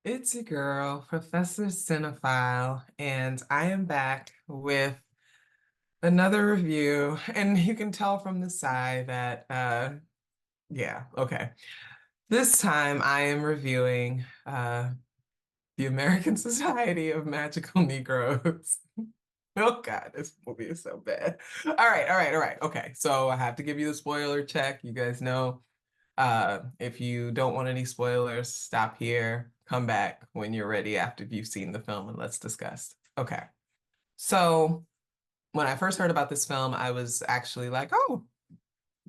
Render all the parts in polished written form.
It's your girl, Professor Cinephile, and I am back with another review. And you can tell from the side that, yeah, okay. This time I am reviewing the American Society of Magical Negroes. Oh God, this movie is so bad. All right. Okay, so I have to give you the spoiler check. You guys know. If you don't want any spoilers, stop here, come back when you're ready after you've seen the film and let's discuss. Okay. So when I first heard about this film, I was actually like, oh,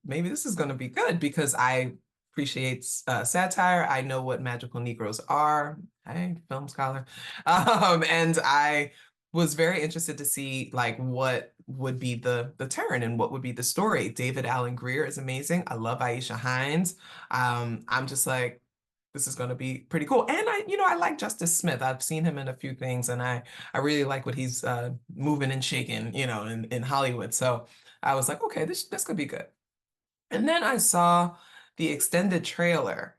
maybe this is going to be good because I appreciate satire. I know what magical Negroes are. Hey, film scholar. And I was very interested to see like what would be the turn and what would be the story. David Allen Grier is amazing. I love Aisha Hines. I'm just like, this is going to be pretty cool. And I like Justice Smith. I've seen him in a few things, and I really like what he's moving and shaking, in Hollywood. So I was like, okay, this could be good. And then I saw the extended trailer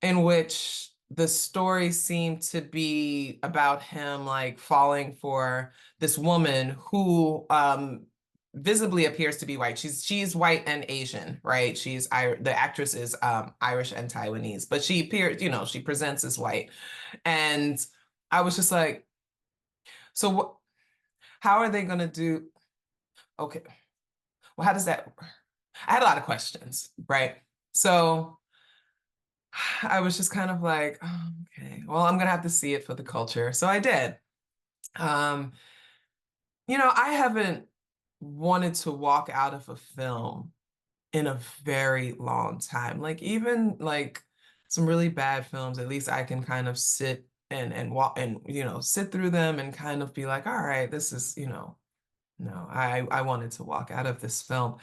in which the story seemed to be about him like falling for this woman who visibly appears to be white. She's white and Asian, right? The actress is Irish and Taiwanese, but she appears, she presents as white. And I was just like, so how are they gonna do? Okay, well, how does that? I had a lot of questions, right? So I was just kind of like, oh, okay, well, I'm gonna have to see it for the culture. So I did. Um, I haven't wanted to walk out of a film in a very long time. Like even like some really bad films, at least I can kind of sit and walk and sit through them and kind of be like, all right, this is, no, I wanted to walk out of this film.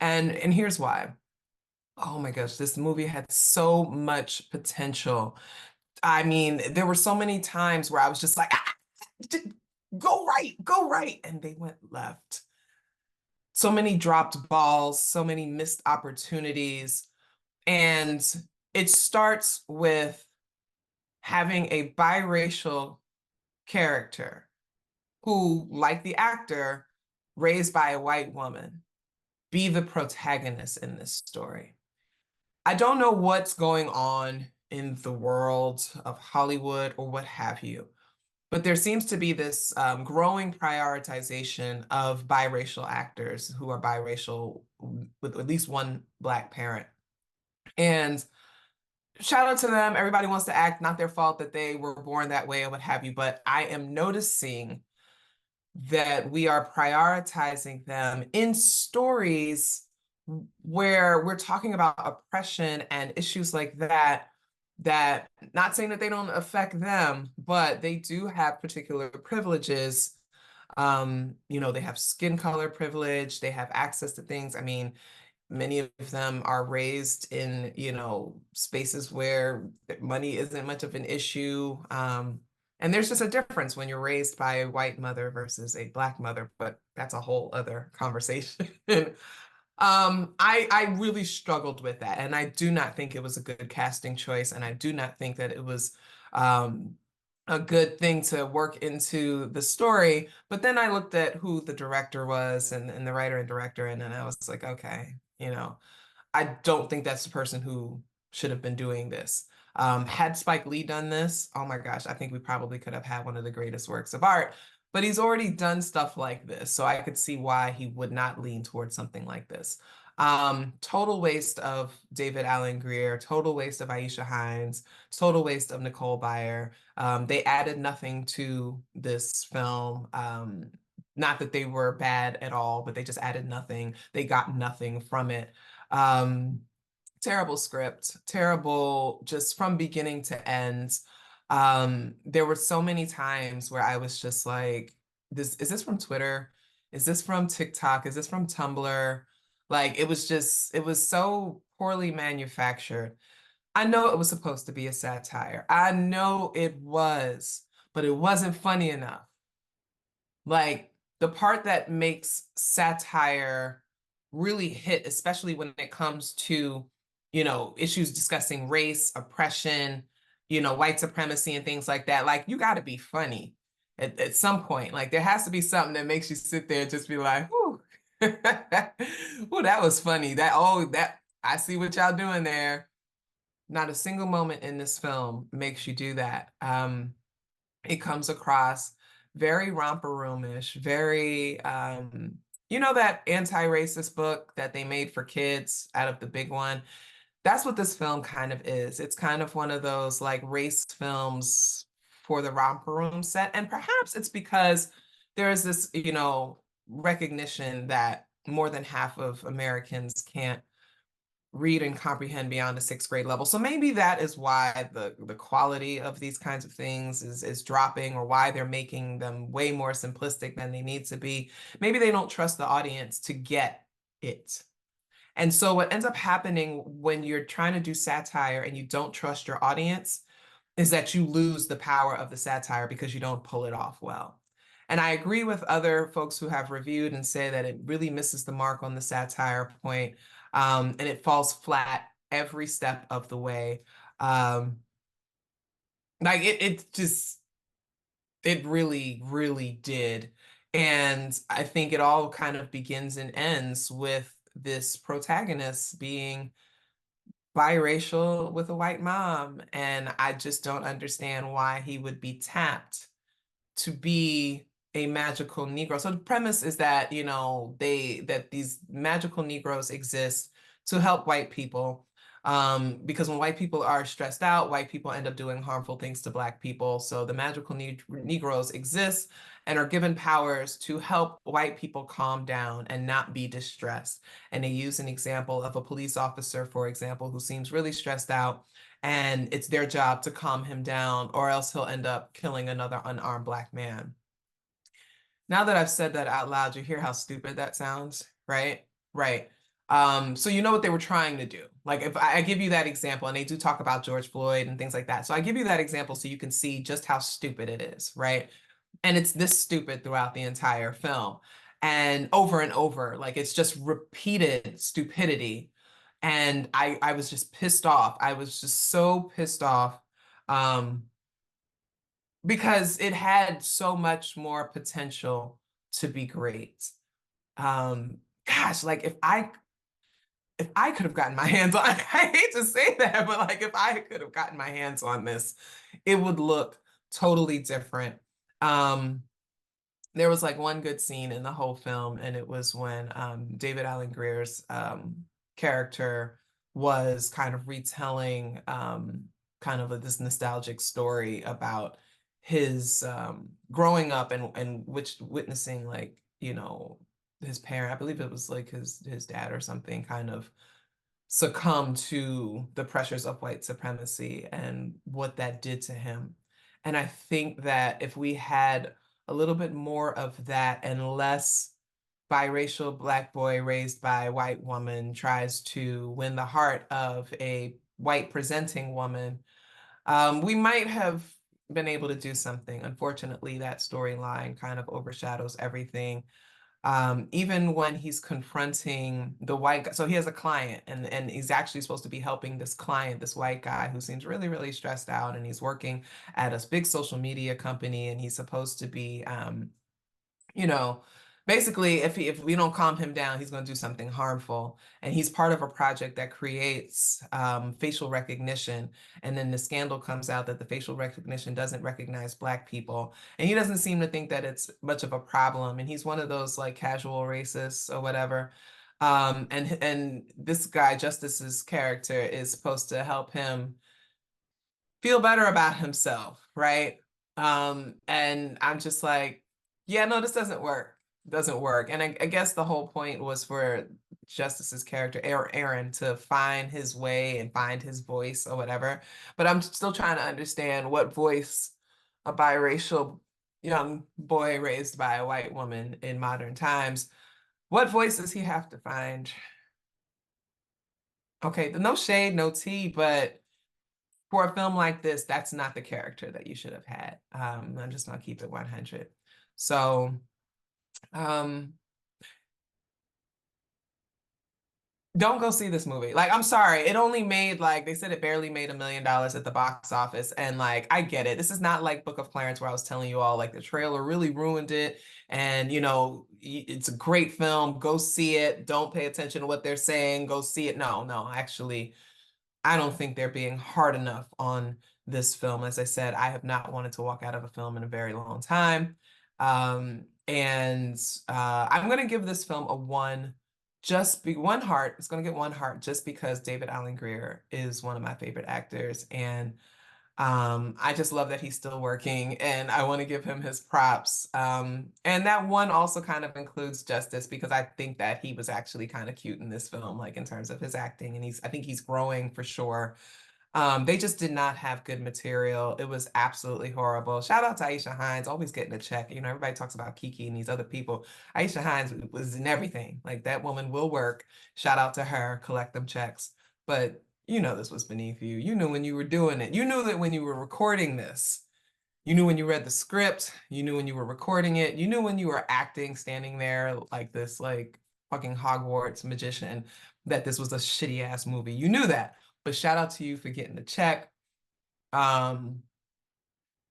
And here's why. Oh my gosh, this movie had so much potential. I mean, there were so many times where I was just like, go right. And they went left. So many dropped balls, so many missed opportunities. And it starts with having a biracial character who, like the actor, raised by a white woman, be the protagonist in this story. I don't know what's going on in the world of Hollywood or what have you, but there seems to be this growing prioritization of biracial actors who are biracial with at least one Black parent. And shout out to them. Everybody wants to act, not their fault that they were born that way or what have you. But I am noticing that we are prioritizing them in stories where we're talking about oppression and issues like that, that not saying that they don't affect them, but they do have particular privileges. They have skin color privilege, they have access to things. I mean, many of them are raised in, spaces where money isn't much of an issue. And there's just a difference when you're raised by a white mother versus a Black mother, but that's a whole other conversation. I really struggled with that, and I do not think it was a good casting choice, and I do not think that it was a good thing to work into the story. But then I looked at who the director was and the writer and director, and then I was like, okay, I don't think that's the person who should have been doing this. Had Spike Lee done this, oh my gosh, I think we probably could have had one of the greatest works of art. But he's already done stuff like this, so I could see why he would not lean towards something like this. Total waste of David Allen Greer, total waste of Aisha Hines, total waste of Nicole Byer. They added nothing to this film. Not that they were bad at all, but they just added nothing. They got nothing from it. Um, Terrible script, terrible just from beginning to end. There were so many times where I was just like, is this from Twitter? Is this from TikTok? Is this from Tumblr? Like it was so poorly manufactured. I know it was supposed to be a satire. I know it was, but it wasn't funny enough. Like the part that makes satire really hit, especially when it comes to, issues discussing race, oppression, white supremacy and things like that. Like, you got to be funny at some point. Like, there has to be something that makes you sit there and just be like, "Whoo, well, that was funny. That I see what y'all doing there." Not a single moment in this film makes you do that. It comes across very romper roomish, very, that anti-racist book that they made for kids out of the big one. That's what this film kind of is. It's kind of one of those like race films for the romper room set. And perhaps it's because there is this, recognition that more than half of Americans can't read and comprehend beyond the sixth grade level. So maybe that is why the quality of these kinds of things is dropping, or why they're making them way more simplistic than they need to be. Maybe they don't trust the audience to get it. And so what ends up happening when you're trying to do satire and you don't trust your audience is that you lose the power of the satire because you don't pull it off well. And I agree with other folks who have reviewed and say that it really misses the mark on the satire point, and it falls flat every step of the way. Um, like it really, really did. And I think it all kind of begins and ends with this protagonist being biracial with a white mom. And I just don't understand why he would be tapped to be a magical Negro. So the premise is that, that these magical Negroes exist to help white people. Because when white people are stressed out, white people end up doing harmful things to Black people. So the magical Negroes exist and are given powers to help white people calm down and not be distressed. And they use an example of a police officer, for example, who seems really stressed out, and it's their job to calm him down, or else he'll end up killing another unarmed Black man. Now that I've said that out loud, you hear how stupid that sounds, right? Right. So you know what they were trying to do. Like, if I give you that example, and they do talk about George Floyd and things like that. So I give you that example so you can see just how stupid it is, right? And it's this stupid throughout the entire film. And over, like, it's just repeated stupidity. And I was just pissed off. I was just so pissed off. Um, because it had so much more potential to be great. Gosh, like, if I could have gotten my hands on, I hate to say that, but like, if I could have gotten my hands on this, it would look totally different. Um, there was like one good scene in the whole film, and it was when David Allen Greer's character was kind of retelling kind of this nostalgic story about his growing up and which witnessing, like, his parent, I believe it was like his dad or something, kind of succumb to the pressures of white supremacy and what that did to him. And I think that if we had a little bit more of that and less biracial Black boy raised by a white woman tries to win the heart of a white presenting woman, we might have been able to do something. Unfortunately, that storyline kind of overshadows everything. Even when he's confronting the white guy, so he has a client, and he's actually supposed to be helping this client, this white guy who seems really, really stressed out, and he's working at a big social media company, and he's supposed to be you know, basically, if we don't calm him down, he's going to do something harmful. And he's part of a project that creates facial recognition. And then the scandal comes out that the facial recognition doesn't recognize Black people. And he doesn't seem to think that it's much of a problem. And he's one of those like casual racists or whatever. And this guy, Justice's character, is supposed to help him feel better about himself, right? And I'm just like, yeah, no, this doesn't work. Doesn't work. And I guess the whole point was for Justice's character, Aaron, to find his way and find his voice or whatever. But I'm still trying to understand what voice a biracial young boy raised by a white woman in modern times, what voice does he have to find? Okay, no shade, no tea, but for a film like this, that's not the character that you should have had. I'm just gonna keep it 100. So, um, Don't go see this movie. Like, I'm sorry. It only made like they said it barely made $1 million at the box office. And like, I get it. This is not like Book of Clarence where I was telling you all like the trailer really ruined it. And it's a great film. Go see it. Don't pay attention to what they're saying. Go see it. No, no, actually. I don't think they're being hard enough on this film. As I said, I have not wanted to walk out of a film in a very long time. And I'm going to give this film a one, just be one heart. It's going to get one heart just because David Allen Greer is one of my favorite actors. And I just love that he's still working and I want to give him his props. And that one also kind of includes Justice because I think that he was actually kind of cute in this film, like in terms of his acting, and I think he's growing for sure. They just did not have good material. It was absolutely horrible. Shout out to Aisha Hines, always getting a check. Everybody talks about Kiki and these other people. Aisha Hines was in everything. Like that woman will work. Shout out to her, collect them checks. But this was beneath you. You knew when you were doing it. You knew that when you were recording this. You knew when you read the script. You knew when you were recording it. You knew when you were acting, standing there like this, like fucking Hogwarts magician, that this was a shitty ass movie. You knew that. But shout out to you for getting the check. Um,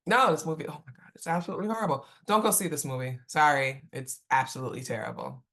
no, this movie, oh my God, it's absolutely horrible. Don't go see this movie. Sorry, it's absolutely terrible.